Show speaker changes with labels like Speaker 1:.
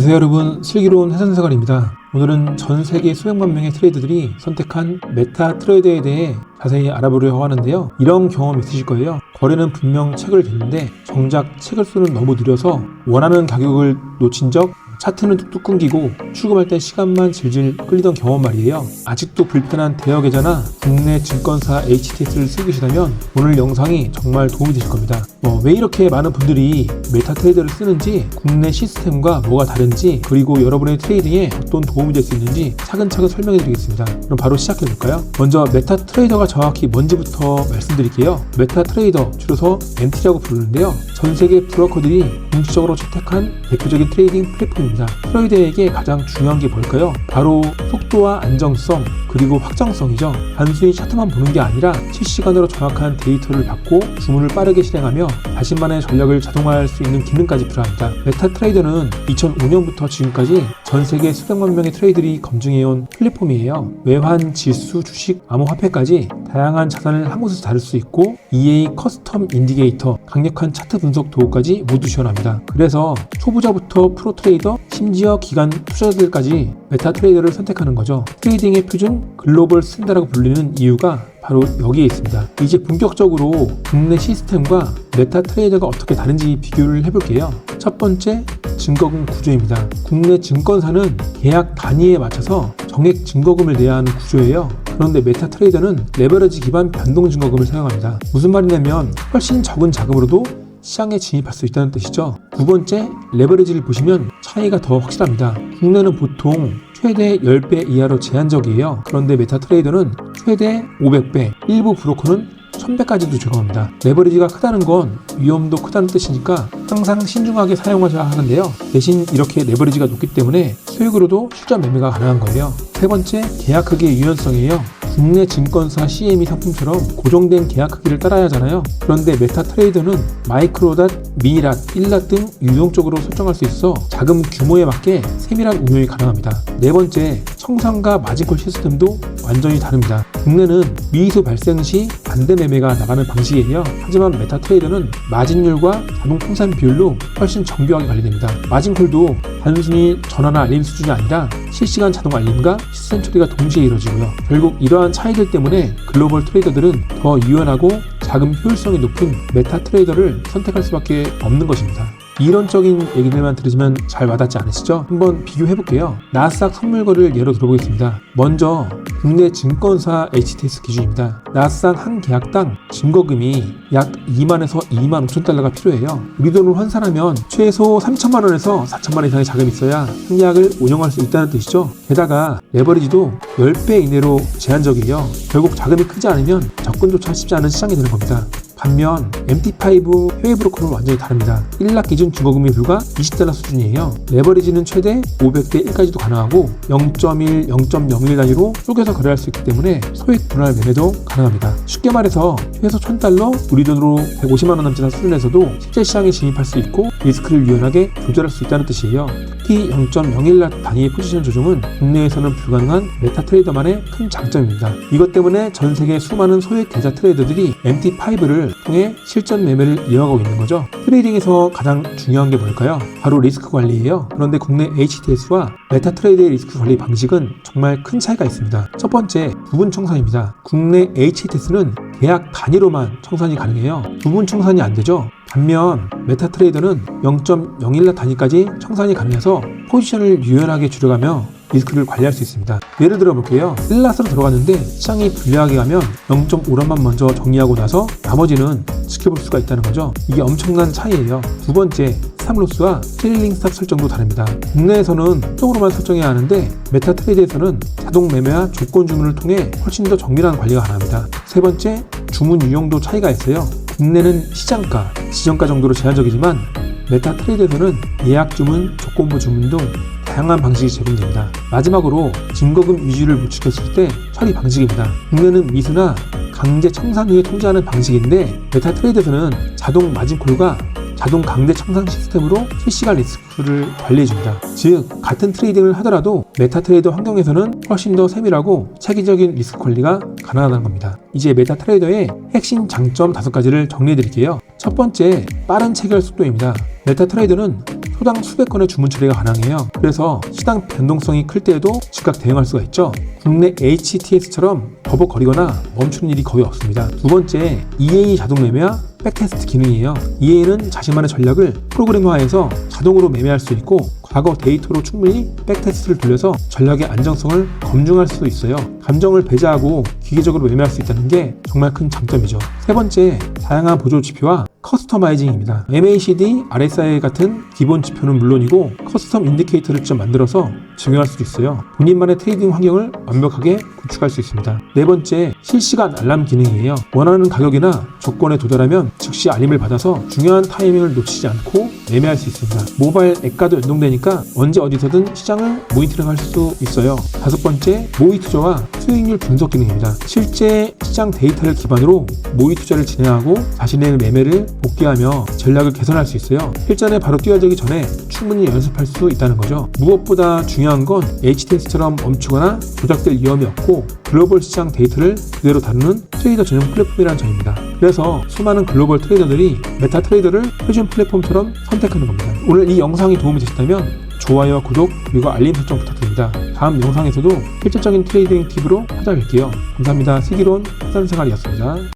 Speaker 1: 안녕하세요 여러분, 슬기로운 해상생활입니다. 오늘은 전 세계 수백만 명의 트레이더들이 선택한 메타 트레이더에 대해 자세히 알아보려고 하는데요. 이런 경험 있으실 거예요. 거래는 분명 체결됐는데 정작 체결 수는 너무 느려서 원하는 가격을 놓친 적, 차트는 뚝뚝 끊기고 출금할 때 시간만 질질 끌리던 경험 말이에요. 아직도 불편한 대여 계좌나 국내 증권사 HTS를 쓰고 계시다면 오늘 영상이 정말 도움이 되실 겁니다. 왜 이렇게 많은 분들이 메타트레이더를 쓰는지, 국내 시스템과 뭐가 다른지, 그리고 여러분의 트레이딩에 어떤 도움이 될 수 있는지 차근차근 설명해 드리겠습니다. 그럼 바로 시작해 볼까요? 먼저 메타트레이더가 정확히 뭔지부터 말씀드릴게요. 메타트레이더, 줄여서 MT라고 부르는데요. 전 세계 브로커들이 공식적으로 채택한 대표적인 트레이딩 플랫폼입니다. 트레이더에게 가장 중요한 게 뭘까요? 바로 속도와 안정성, 그리고 확정성이죠. 단순히 차트만 보는 게 아니라 실시간으로 정확한 데이터를 받고 주문을 빠르게 실행하며 자신만의 전략을 자동화할 수 있는 기능까지 필요합니다. 메타트레이더는 2005년부터 지금까지 전 세계 수백만 명의 트레이더들이 검증해온 플랫폼이에요. 외환, 지수, 주식, 암호화폐까지 다양한 자산을 한 곳에서 다룰 수 있고 EA 커스텀 인디게이터, 강력한 차트 분석 도구까지 모두 지원합니다. 그래서 초보자부터 프로 트레이더, 심지어 기관 투자자들까지 메타트레이더를 선택하는 거죠. 트레이딩의 표준, 글로벌 스탠다드라고 불리는 이유가 바로 여기에 있습니다. 이제 본격적으로 국내 시스템과 메타트레이더가 어떻게 다른지 비교를 해볼게요. 첫 번째, 증거금 구조입니다. 국내 증권사는 계약 단위에 맞춰서 정액 증거금을 내야 하는 구조예요. 그런데 메타트레이더는 레버리지 기반 변동 증거금을 사용합니다. 무슨 말이냐면 훨씬 적은 자금으로도 시장에 진입할 수 있다는 뜻이죠. 두 번째, 레버리지를 보시면 차이가 더 확실합니다. 국내는 보통 최대 10배 이하로 제한적이에요. 그런데 메타트레이더는 최대 500배, 일부 브로커는 1000배까지도 적용합니다. 레버리지가 크다는 건 위험도 크다는 뜻이니까 항상 신중하게 사용하셔야 하는데요. 대신 이렇게 레버리지가 높기 때문에 소액으로도 실전 매매가 가능한 거예요. 세 번째, 계약 크기의 유연성이에요. 국내 증권사 CME 상품처럼 고정된 계약 크기를 따라야 하잖아요. 그런데 메타트레이더는 마이크로닷, 미니닷, 1닷 등 유동적으로 설정할 수 있어 자금 규모에 맞게 세밀한 운용이 가능합니다. 네 번째, 청산과 마진콜 시스템도 완전히 다릅니다. 국내는 미수 발생 시 반대 매매가 나가는 방식이에요. 하지만 메타트레이더는 마진율과 자동 청산 비율로 훨씬 정교하게 관리됩니다. 마진콜도 단순히 전화나 알림 수준이 아니라 실시간 자동 알림과 시스템 처리가 동시에 이루어지고요. 결국 이러한 차이들 때문에 글로벌 트레이더들은 더 유연하고 자금 효율성이 높은 메타트레이더를 선택할 수밖에 없는 것입니다. 이론적인 얘기들만 들으시면 잘 와닿지 않으시죠? 한번 비교해볼게요. 나스닥 선물거래를 예로 들어보겠습니다. 먼저 국내 증권사 HTS 기준입니다. 나스닥 한 계약당 증거금이 약 2만에서 2만 5천 달러가 필요해요. 우리 돈으로 환산하면 최소 3천만 원에서 4천만 원 이상의 자금이 있어야 한 계약을 운영할 수 있다는 뜻이죠. 게다가 레버리지도 10배 이내로 제한적이에요. 결국 자금이 크지 않으면 접근조차 쉽지 않은 시장이 되는 겁니다. 반면 MT5 해외 브로커는 완전히 다릅니다. 1락 기준 증거금이 불과 20달러 수준이에요. 레버리지는 최대 500대 1까지도 가능하고 0.1, 0.01 단위로 쪼개서 거래할 수 있기 때문에 소액 분할 매매도 가능합니다. 쉽게 말해서 최소 1000달러, 우리 돈으로 150만원 남짓한 수준에서도 실제 시장에 진입할 수 있고 리스크를 유연하게 조절할 수 있다는 뜻이에요. 특히 0.01락 단위의 포지션 조정은 국내에서는 불가능한 메타트레이더만의 큰 장점입니다. 이것 때문에 전 세계 수많은 소액 계좌 트레이더들이 MT5를 통해 실전 매매를 이어가고 있는 거죠. 트레이딩에서 가장 중요한 게 뭘까요? 바로 리스크 관리예요. 그런데 국내 HTS와 메타트레이더의 리스크 관리 방식은 정말 큰 차이가 있습니다. 첫 번째, 부분 청산입니다. 국내 HTS는 계약 단위로만 청산이 가능해요. 부분 청산이 안 되죠. 반면 메타트레이더는 0.01라 단위까지 청산이 가능해서 포지션을 유연하게 줄여가며 리스크를 관리할 수 있습니다. 예를 들어 볼게요. 1랏으로 들어갔는데 시장이 불리하게 가면 0.5랏만 먼저 정리하고 나서 나머지는 지켜볼 수가 있다는 거죠. 이게 엄청난 차이예요. 두 번째, 스탑로스와 트레일링 스탑 설정도 다릅니다. 국내에서는 수동으로만 설정해야 하는데 메타트레이더에서는 자동 매매와 조건 주문을 통해 훨씬 더 정밀한 관리가 가능합니다. 세 번째, 주문 유형도 차이가 있어요. 국내는 시장가, 지정가 정도로 제한적이지만 메타트레이더에서는 예약 주문, 조건부 주문 등 다양한 방식이 제공됩니다. 마지막으로 증거금 유지를 못 지켰을 때 처리 방식입니다. 국내는 미수나 강제 청산 후에 통제하는 방식인데 메타트레이더에서는 자동 마진콜과 자동 강제 청산 시스템으로 실시간 리스크를 관리해줍니다. 즉, 같은 트레이딩을 하더라도 메타트레이더 환경에서는 훨씬 더 세밀하고 체계적인 리스크 관리가 가능하다는 겁니다. 이제 메타트레이더의 핵심 장점 5가지를 정리해드릴게요. 첫 번째, 빠른 체결 속도입니다. 메타트레이더는 초당 수백 건의 주문 처리가 가능해요. 그래서 시장 변동성이 클 때에도 즉각 대응할 수가 있죠. 국내 HTS처럼 버벅거리거나 멈추는 일이 거의 없습니다. 두 번째, EA 자동 매매와 백테스트 기능이에요. EA는 자신만의 전략을 프로그램화해서 자동으로 매매할 수 있고 과거 데이터로 충분히 백테스트를 돌려서 전략의 안정성을 검증할 수 있어요. 감정을 배제하고 기계적으로 매매할 수 있다는 게 정말 큰 장점이죠. 세 번째, 다양한 보조 지표와 커스터마이징입니다. MACD, RSI 같은 기본 지표는 물론이고 커스텀 인디케이터를 직접 만들어서 적용할 수도 있어요. 본인만의 트레이딩 환경을 완벽하게 구축할 수 있습니다. 네 번째, 실시간 알람 기능이에요. 원하는 가격이나 조건에 도달하면 즉시 알림을 받아서 중요한 타이밍을 놓치지 않고 매매할 수 있습니다. 모바일 앱과도 연동되니까 언제 어디서든 시장을 모니터링할 수 있어요. 다섯 번째, 모의 투자와 수익률 분석 기능입니다. 실제 시장 데이터를 기반으로 모의 투자를 진행하고 자신의 매매를 복귀하며 전략을 개선할 수 있어요. 실전에 바로 뛰어들기 전에 충분히 연습할 수 있다는 거죠. 무엇보다 중요한 건 HTS처럼 멈추거나 조작될 위험이 없고 글로벌 시장 데이터를 그대로 다루는 트레이더 전용 플랫폼이라는 점입니다. 그래서 수많은 글로벌 트레이더들이 메타 트레이더를 표준 플랫폼처럼 선택하는 겁니다. 오늘 이 영상이 도움이 되셨다면 좋아요와 구독 그리고 알림 설정 부탁드립니다. 다음 영상에서도 실질적인 트레이딩 팁으로 찾아뵐게요. 감사합니다. 슬기로운 회사생활이었습니다.